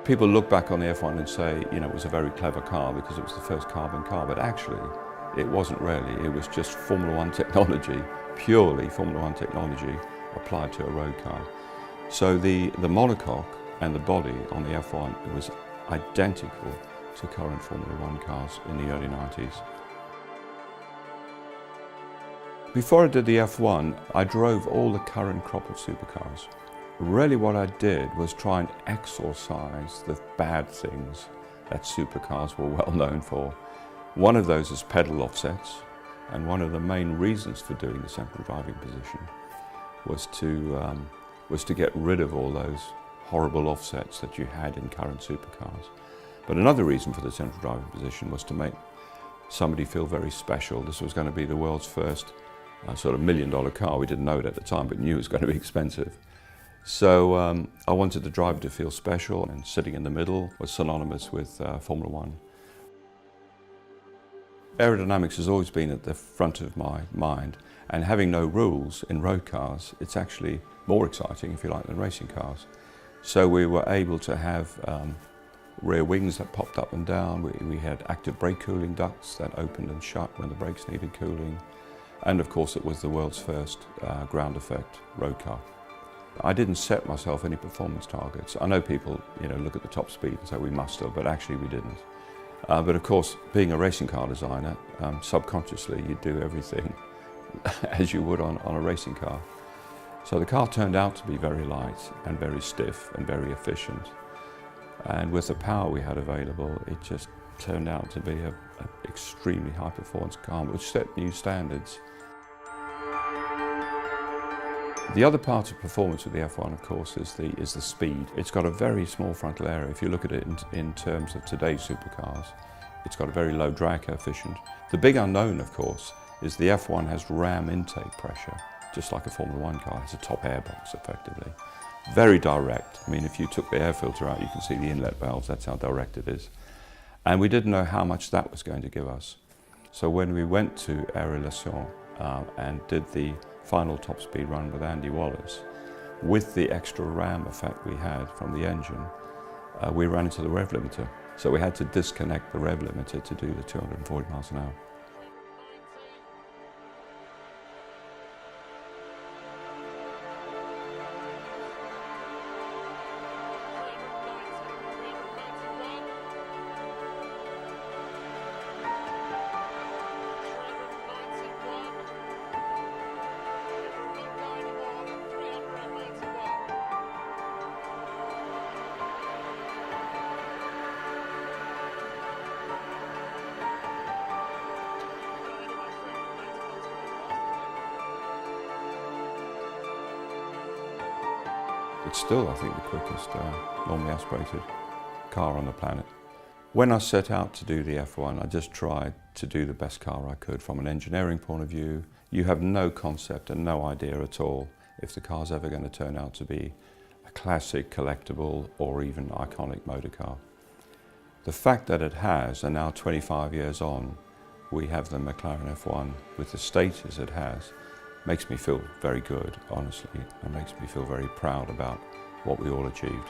People look back on the F1 and say, you know, it was a very clever car because it was the first carbon car, but actually it wasn't really. It was just Formula One technology, purely Formula One technology applied to a road car. So the monocoque and the body on the F1 was identical to current Formula One cars in the early 90s. Before I did the F1, I drove all the current crop of supercars. Really what I did was try and exorcise the bad things that supercars were well known for. One of those is pedal offsets, and one of the main reasons for doing the central driving position was to get rid of all those horrible offsets that you had in current supercars. But another reason for the central driving position was to make somebody feel very special. This was going to be the world's first sort of $1 million car. We didn't know it at the time, but knew it was going to be expensive. So I wanted the driver to feel special, and sitting in the middle was synonymous with Formula One. Aerodynamics has always been at the front of my mind, and having no rules in road cars, it's actually more exciting, if you like, than racing cars. So we were able to have rear wings that popped up and down. We had active brake cooling ducts that opened and shut when the brakes needed cooling. And of course it was the world's first ground effect road car. I didn't set myself any performance targets. I know people, you know, look at the top speed and say we must have, but actually we didn't. But of course, being a racing car designer, subconsciously you do everything as you would on a racing car. So the car turned out to be very light and very stiff and very efficient. And with the power we had available, it just turned out to be an extremely high performance car, which set new standards. The other part of performance with the F1, of course, is the speed. It's got a very small frontal area. If you look at it in terms of today's supercars, it's got a very low drag coefficient. The big unknown, of course, is the F1 has ram intake pressure, just like a Formula One car. It's a top air box, effectively. Very direct. I mean, if you took the air filter out, you can see the inlet valves. That's how direct it is. And we didn't know how much that was going to give us. So when we went to Air Relation and did the final top speed run with Andy Wallace, with the extra ram effect we had from the engine, we ran into the rev limiter. So we had to disconnect the rev limiter to do the 240 miles an hour. It's still, I think, the quickest normally aspirated car on the planet. When I set out to do the F1, I just tried to do the best car I could from an engineering point of view. You have no concept and no idea at all if the car's ever going to turn out to be a classic, collectible, or even iconic motor car. The fact that it has, and now 25 years on, we have the McLaren F1 with the status it has, makes me feel very good, honestly, and makes me feel very proud about what we all achieved.